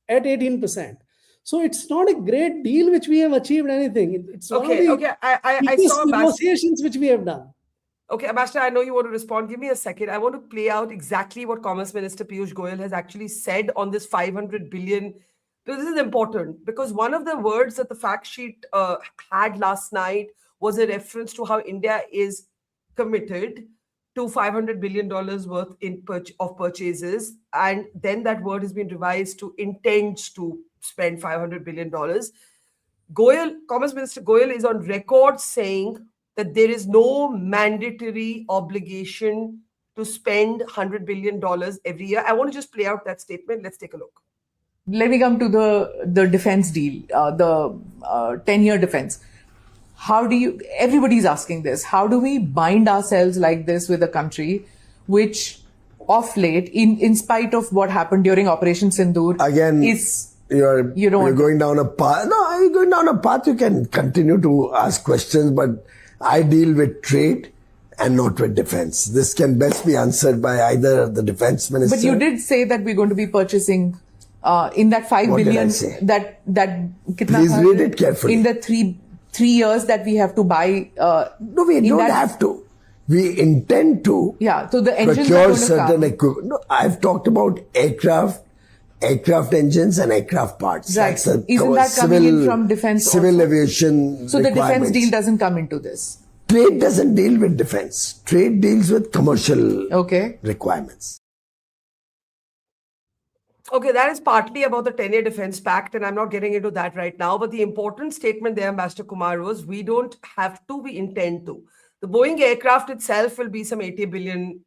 at 18%. So it's not a great deal which we have achieved anything. It's one of the I saw negotiations which we have done. Okay, Ambassador, I know you want to respond. Give me a second. I want to play out exactly what Commerce Minister Piyush Goyal has actually said on this 500 billion. This is important because one of the words that the fact sheet had last night was a reference to how India is committed to $500 billion worth of purchases. And then that word has been revised to intends to spend $500 billion. Commerce Minister Goyal is on record saying that there is no mandatory obligation to spend $100 billion every year. I want to just play out that statement. Let's take a look. Let me come to the defense deal, the 10-year defense. Everybody's asking this, how do we bind ourselves like this with a country which of late, in spite of what happened during Operation Sindoor, again, you're going down a path. No, you're going down a path. You can continue to ask questions, but I deal with trade and not with defense. This can best be answered by either the defense minister. But you did say that we're going to be purchasing in that 5 what billion. Did I say? Please read it carefully. In the three years that we have to buy. No, we don't have to. We intend to. Yeah. So the engines procure are going to certain come. equipment. No, I've talked about aircraft engines and aircraft parts. Right. Isn't that coming in from defense? Civil also? aviation. So the defense deal doesn't come into this. Trade doesn't deal with defense. Trade deals with commercial requirements. Okay, that is partly about the 10-year defense pact, and I'm not getting into that right now. But the important statement there, Ambassador Kumar, was we don't have to, we intend to. The Boeing aircraft itself will be some $80 billion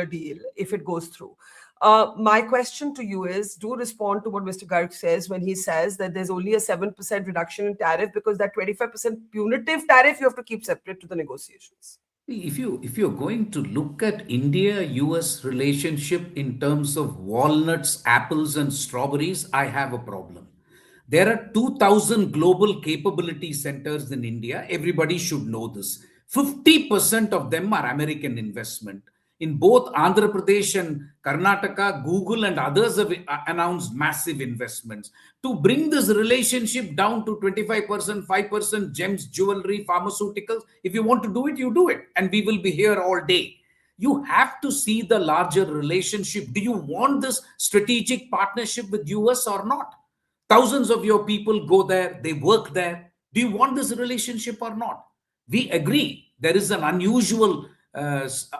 deal if it goes through. My question to you is, do respond to what Mr. Garg says when he says that there's only a 7% reduction in tariff because that 25% punitive tariff you have to keep separate to the negotiations. If you're going to look at India-US relationship in terms of walnuts, apples, and strawberries, I have a problem. There are 2,000 global capability centers in India. Everybody should know this. 50% of them are American investment. In both Andhra Pradesh and Karnataka, Google and others have announced massive investments to bring this relationship down to 25%, 5%, gems, jewelry, pharmaceuticals. If you want to do it, you do it. And we will be here all day. You have to see the larger relationship. Do you want this strategic partnership with US or not? Thousands of your people go there, they work there. Do you want this relationship or not? We agree. There is an unusual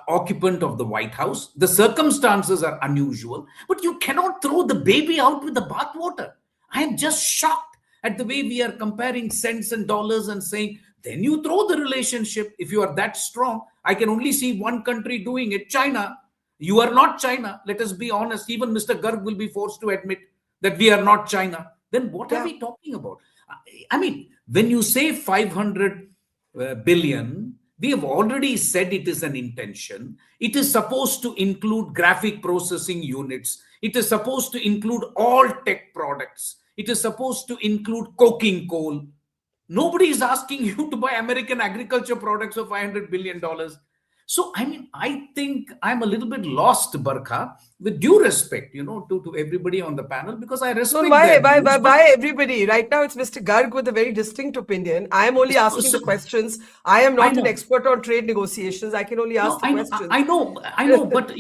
occupant of the White House. The circumstances are unusual, but you cannot throw the baby out with the bathwater. I am just shocked at the way we are comparing cents and dollars and saying, then you throw the relationship. If you are that strong, I can only see one country doing it, China. You are not China. Let us be honest. Even Mr. Garg will be forced to admit that we are not China. Then what are we talking about? I mean, when you say 500 billion, we have already said it is an intention. It is supposed to include graphic processing units. It is supposed to include all tech products. It is supposed to include coking coal. Nobody is asking you to buy American agriculture products of $500 billion. So, I mean, I think I'm a little bit lost, Barkha, with due respect, to everybody on the panel, because I respect why everybody? Right now, it's Mr. Garg with a very distinct opinion. I am only asking the questions. I am not an expert on trade negotiations. I can only ask the questions. I know, but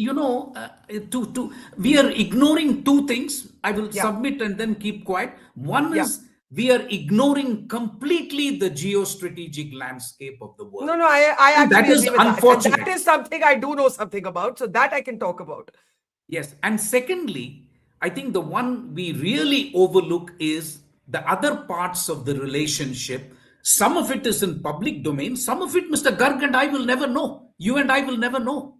we are ignoring two things. I will submit and then keep quiet. One is, we are ignoring completely the geostrategic landscape of the world. No, I actually that is agree with unfortunate. That is something I do know something about, so that I can talk about. Yes, and secondly, I think the one we really overlook is the other parts of the relationship Some of it is in public domain. Some of it, Mr. Garg and I will never know. You and I will never know.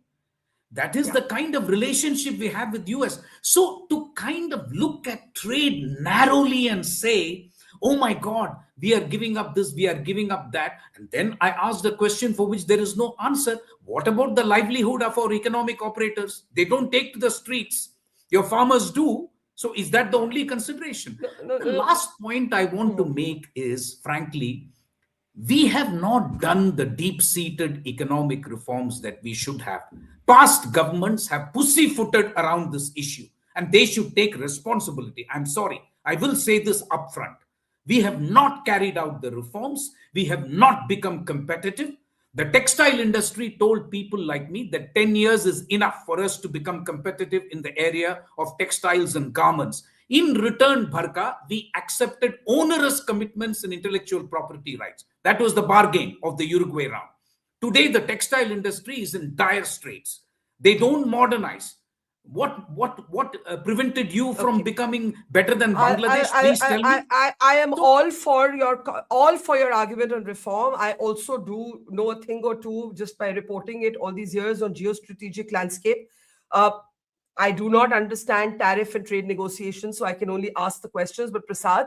That is the kind of relationship we have with US. So to kind of look at trade narrowly and say, oh my God, we are giving up this, we are giving up that. And then I asked a question for which there is no answer. What about the livelihood of our economic operators? They don't take to the streets. Your farmers do. So is that the only consideration? The last point I want to make is, frankly, we have not done the deep-seated economic reforms that we should have. Past governments have pussyfooted around this issue, and they should take responsibility. I'm sorry, I will say this upfront. We have not carried out the reforms. We have not become competitive. The textile industry told people like me that 10 years is enough for us to become competitive in the area of textiles and garments. In return, Barkha, we accepted onerous commitments in intellectual property rights. That was the bargain of the Uruguay round. Today, the textile industry is in dire straits. They don't modernize. What prevented you from becoming better than Bangladesh? Please tell me. I am all for your argument on reform. I also do know a thing or two just by reporting it all these years on geostrategic landscape. I do not understand tariff and trade negotiations, so I can only ask the questions. But Prasad,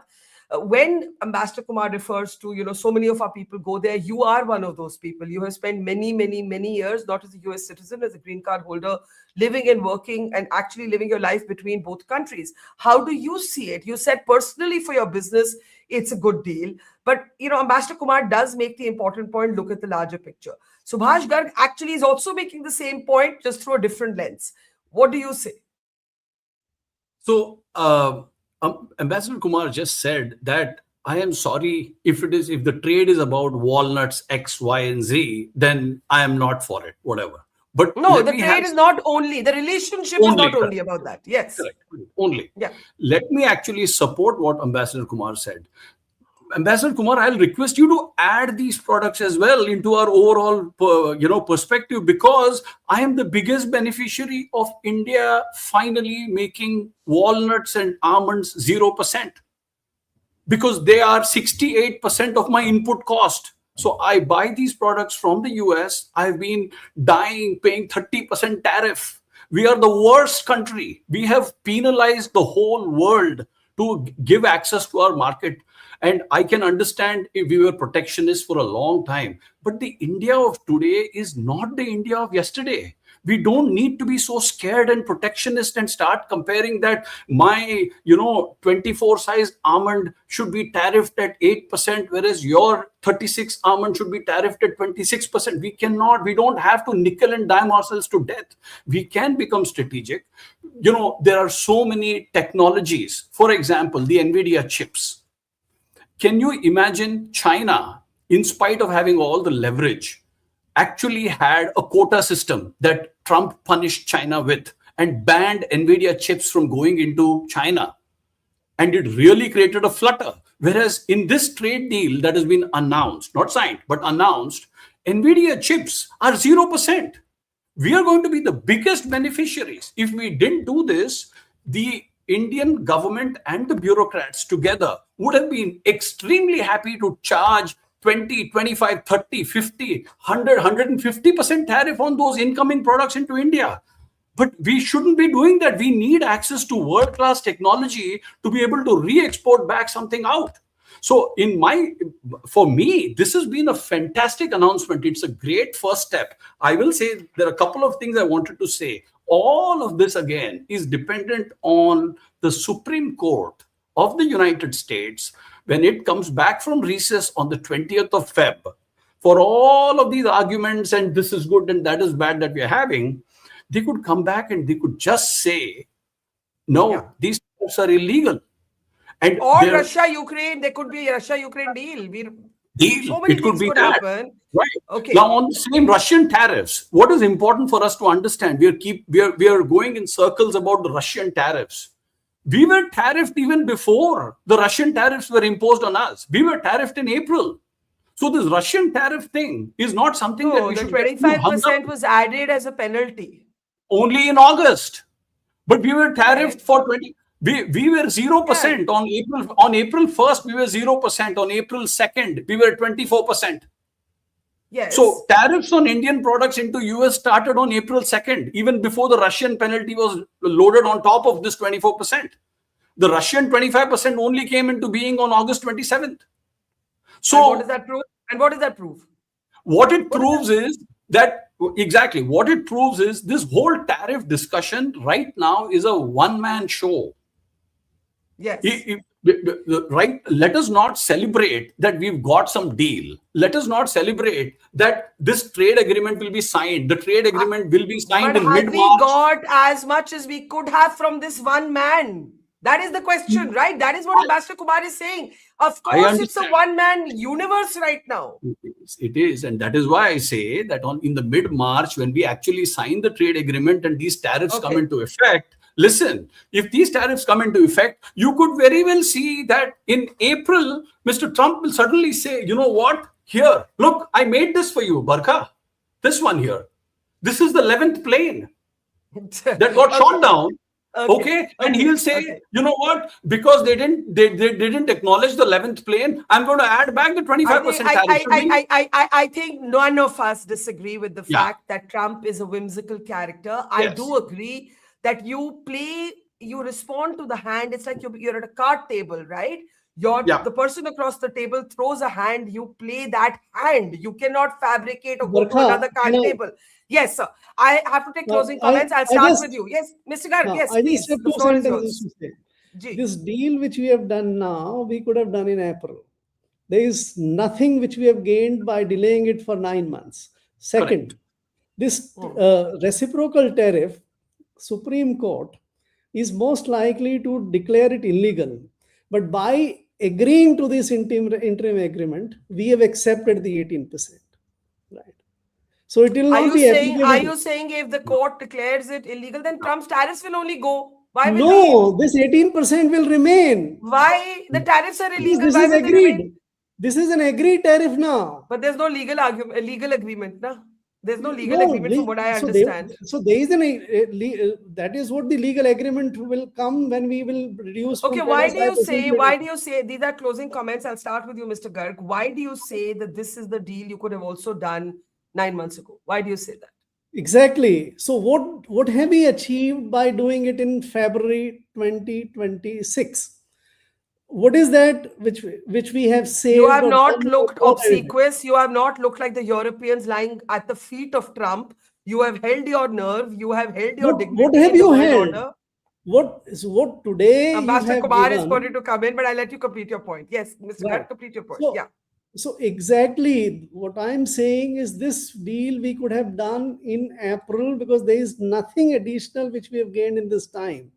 when Ambassador Kumar refers to, so many of our people go there, you are one of those people. You have spent many, many, many years, not as a US citizen, as a green card holder, living and working and actually living your life between both countries. How do you see it? You said personally for your business, it's a good deal. But, Ambassador Kumar does make the important point, look at the larger picture. Subhash Garg actually is also making the same point, just through a different lens. What do you say? So, Ambassador Kumar just said that I am sorry if the trade is about walnuts X, Y, and Z, then I am not for it, whatever. But no, the trade is not only, the relationship is not only about that. Yes. Correct. Only. Yeah. Let me actually support what Ambassador Kumar said. Ambassador Kumar, I'll request you to add these products as well into our overall, perspective, because I am the biggest beneficiary of India finally making walnuts and almonds 0%, because they are 68% of my input cost. So I buy these products from the US. I've been paying 30% tariff. We are the worst country. We have penalized the whole world to give access to our market. And I can understand if we were protectionists for a long time, but the India of today is not the India of yesterday. We don't need to be so scared and protectionist and start comparing that my, 24 size almond should be tariffed at 8%, whereas your 36 almond should be tariffed at 26%. We don't have to nickel and dime ourselves to death. We can become strategic. There are so many technologies. For example, the NVIDIA chips. Can you imagine China, in spite of having all the leverage, actually had a quota system that Trump punished China with and banned NVIDIA chips from going into China? And it really created a flutter. Whereas in this trade deal that has been announced, not signed, but announced, NVIDIA chips are 0%. We are going to be the biggest beneficiaries. If we didn't do this, the Indian government and the bureaucrats together would have been extremely happy to charge 20, 25, 30, 50, 100, 150% tariff on those incoming products into India. But we shouldn't be doing that. We need access to world-class technology to be able to re-export back something out. So for me, this has been a fantastic announcement. It's a great first step. I will say there are a couple of things I wanted to say. All of this, again, is dependent on the Supreme Court of the United States when it comes back from recess on the 20th of Feb. For all of these arguments and this is good and that is bad that we are having, they could come back and they could just say, no, these tariffs are illegal. Or Russia-Ukraine, there could be a Russia-Ukraine deal. So many it could things be could that. happen. Right. Okay. Now, on the same Russian tariffs, what is important for us to understand? We are going in circles about the Russian tariffs. We were tariffed even before the Russian tariffs were imposed on us. We were tariffed in April. So this Russian tariff thing is not something that we the should 25% was added as a penalty. Only in August. But we were tariffed for 20. We were 0% on April 1st, we were 0%. On April 2nd, we were 24%. Yes. So tariffs on Indian products into US started on April 2nd, even before the Russian penalty was loaded on top of this 24%. The Russian 25% only came into being on August 27th. So and what does that prove? And what does that prove? What it proves is that exactly what it proves is this whole tariff discussion right now is a one-man show. Yes. Right? Let us not celebrate that we've got some deal. Let us not celebrate that this trade agreement will be signed. The trade agreement will be signed in mid-March. We got as much as we could have from this one man. That is the question, right? That is what Ambassador Kumar is saying. Of course, it's a one-man universe right now. It is. And that is why I say that in the mid-March, when we actually sign the trade agreement and these tariffs come into effect, listen, if these tariffs come into effect, you could very well see that in April, Mr. Trump will suddenly say, you know what? Here, look, I made this for you, Barkha. This one here. This is the 11th plane that got shot down. Okay. And he'll say, you know what? Because they didn't acknowledge the 11th plane, I'm going to add back the 25% tariff. I think none of us disagree with the fact that Trump is a whimsical character. I do agree that you respond to the hand. It's like you're at a card table, right? The person across the table throws a hand, you play that hand. You cannot fabricate or go to another card table. Yes, sir. I have to take closing comments. I'll start with you. Yes, Mr. Garg, yes, I please. just have 2 sentences to say. This deal which we have done now, we could have done in April. There is nothing which we have gained by delaying it for 9 months. Second, this reciprocal tariff, Supreme Court is most likely to declare it illegal. But by agreeing to this interim agreement, we have accepted the 18%. Right. So it will not be applicable. Are you saying if the court declares it illegal, then Trump's tariffs will only go? Why will no, this 18% will remain. Why? The tariffs are illegal. This is agreed. This is an agreed tariff now. But there's no legal agreement, no? There's no legal agreement from what I understand. There is that is what the legal agreement will come when we will reduce. Okay, why do you say, these are closing comments. I'll start with you, Mr. Garg. Why do you say that this is the deal you could have also done 9 months ago? Why do you say that? Exactly. So what have we achieved by doing it in February 2026? What is that which we have saved? You have not looked obsequious. You have not looked like the Europeans lying at the feet of Trump. You have held your nerve. You have held your dignity. What have you held? What today? Ambassador Kumar is for you to come in, but I'll let you complete your point. Yes, Mr. Garg, complete your point. So exactly what I'm saying is this deal we could have done in April because there is nothing additional which we have gained in this time.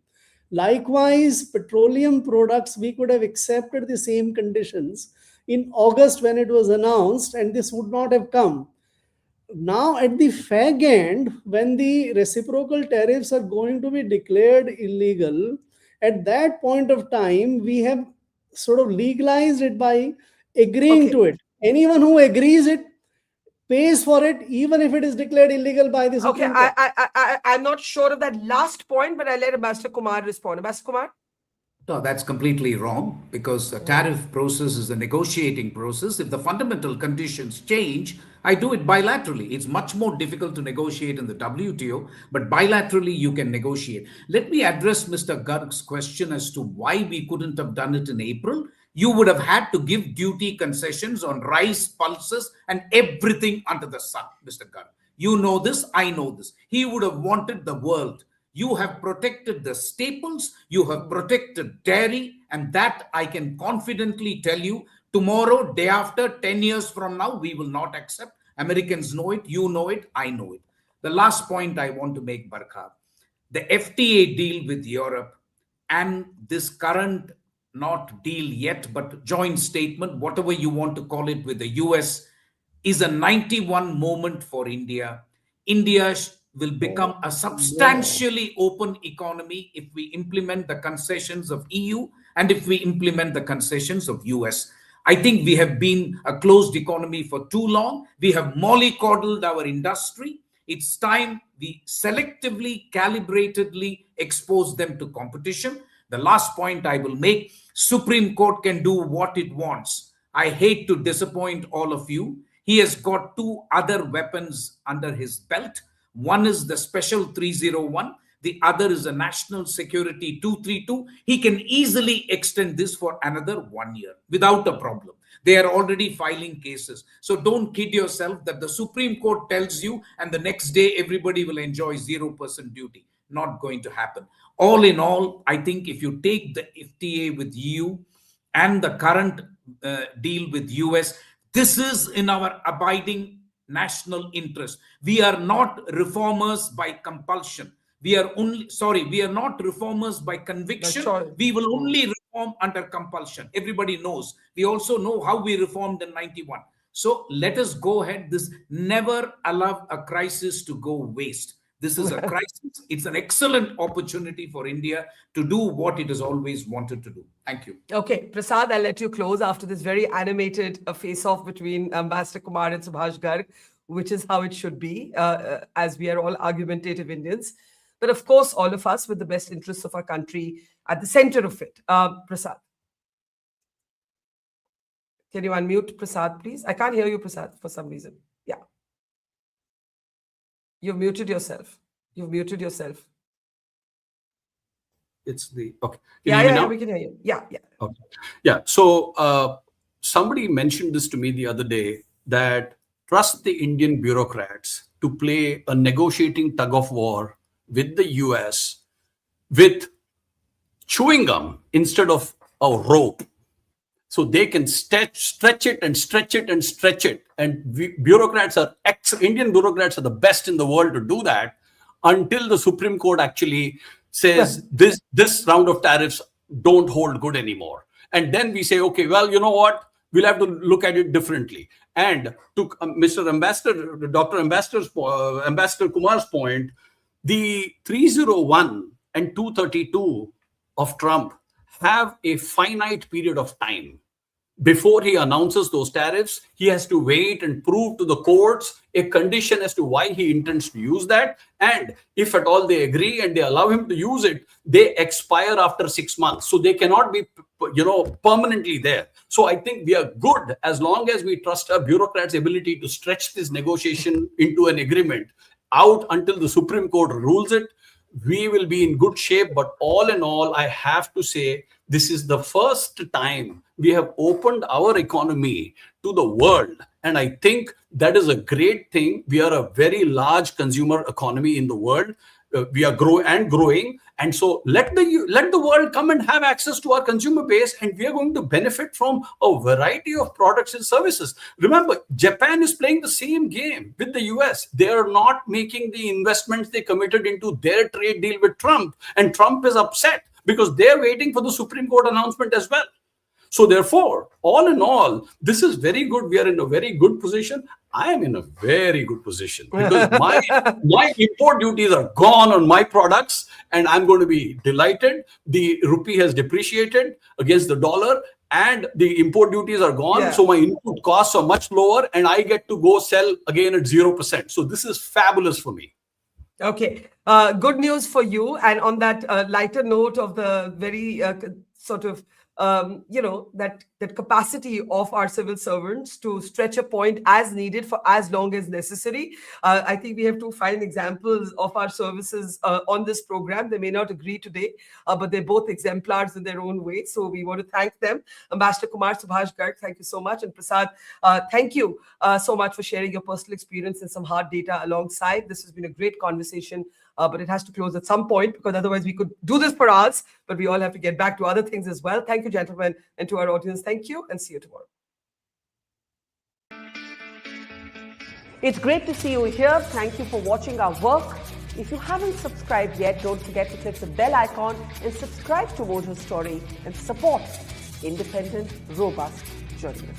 Likewise, petroleum products, we could have accepted the same conditions in August when it was announced, and this would not have come. Now, at the fag end, when the reciprocal tariffs are going to be declared illegal, at that point of time, we have sort of legalized it by agreeing to it. Anyone who agrees it pays for it, even if it is declared illegal by the Supreme Court. I'm not sure of that last point, but I'll let Ambassador Kumar respond. Ambassador Kumar? No, that's completely wrong because the tariff process is a negotiating process. If the fundamental conditions change, I do it bilaterally. It's much more difficult to negotiate in the WTO, but bilaterally you can negotiate. Let me address Mr. Garg's question as to why we couldn't have done it in April. You would have had to give duty concessions on rice, pulses, and everything under the sun, Mr. Garg. You know this, I know this. He would have wanted the world. You have protected the staples, you have protected dairy, and that I can confidently tell you, tomorrow, day after, 10 years from now, we will not accept. Americans know it, you know it, I know it. The last point I want to make, Barkha, the FTA deal with Europe and this current not deal yet, but joint statement, whatever you want to call it, with the US, is a 91 moment for India. India will become a substantially open economy if we implement the concessions of EU and if we implement the concessions of US. I think we have been a closed economy for too long. We have mollycoddled our industry. It's time we selectively, calibratedly expose them to competition. The last point I will make, Supreme Court can do what it wants. I hate to disappoint all of you. He has got two other weapons under his belt. One is the Special 301. The other is the National Security 232. He can easily extend this for another 1 year without a problem. They are already filing cases. So don't kid yourself that the Supreme Court tells you and the next day everybody will enjoy 0% duty. Not going to happen. All in all, I think if you take the FTA with EU and the current deal with US, this is in our abiding national interest. We are not reformers by compulsion. We are not reformers by conviction. We will only reform under compulsion. Everybody knows. We also know how we reformed in 91. So let us go ahead. This never allow a crisis to go waste. This is a crisis. It's an excellent opportunity for India to do what it has always wanted to do. Thank you. Okay, Prasad, I'll let you close after this very animated face-off between Ambassador Kumar and Subhash Garg, which is how it should be, as we are all argumentative Indians. But of course, all of us with the best interests of our country at the center of it. Prasad. Can you unmute Prasad, please? I can't hear you, Prasad, for some reason. Yeah. You've muted yourself. You've muted yourself. It's the okay. Yeah, we can hear you. Yeah. Okay. Yeah. So somebody mentioned this to me the other day, that trust the Indian bureaucrats to play a negotiating tug of war with the US with chewing gum instead of a rope. So they can stretch it and stretch it and stretch it. And Indian bureaucrats are the best in the world to do that until the Supreme Court actually says this round of tariffs don't hold good anymore. And then we say, okay, well, you know what? We'll have to look at it differently. And to Mr. Ambassador, Ambassador Kumar's point, the 301 and 232 of Trump have a finite period of time. Before he announces those tariffs, he has to wait and prove to the courts a condition as to why he intends to use that. And if at all they agree and they allow him to use it, they expire after 6 months. So they cannot be, permanently there. So I think we are good as long as we trust our bureaucrats' ability to stretch this negotiation into an agreement out until the Supreme Court rules it. We will be in good shape. But all in all, I have to say, this is the first time we have opened our economy to the world. And I think that is a great thing. We are a very large consumer economy in the world. We are growing. And so let the world come and have access to our consumer base, and we are going to benefit from a variety of products and services. Remember, Japan is playing the same game with the US. They are not making the investments they committed into their trade deal with Trump. And Trump is upset because they're waiting for the Supreme Court announcement as well. So therefore, all in all, this is very good. We are in a very good position. I am in a very good position because my import duties are gone on my products, and I'm going to be delighted. The rupee has depreciated against the dollar, and the import duties are gone. Yeah. So my input costs are much lower, and I get to go sell again at 0%. So this is fabulous for me. Okay. Good news for you. And on that lighter note of the very sort of that capacity of our civil servants to stretch a point as needed for as long as necessary. I think we have to find examples of our services on this program. They may not agree today, but they're both exemplars in their own way. So we want to thank them. Ambassador Kumar, Subhash Garg, thank you so much. And Prasad, thank you so much for sharing your personal experience and some hard data alongside. This has been a great conversation. But it has to close at some point because otherwise we could do this for hours, but we all have to get back to other things as well. Thank you, gentlemen, and to our audience, thank you, and see you tomorrow. It's great to see you here. Thank you for watching our work. If you haven't subscribed yet, don't forget to click the bell icon and subscribe to Mojo Story and support independent, robust journalism.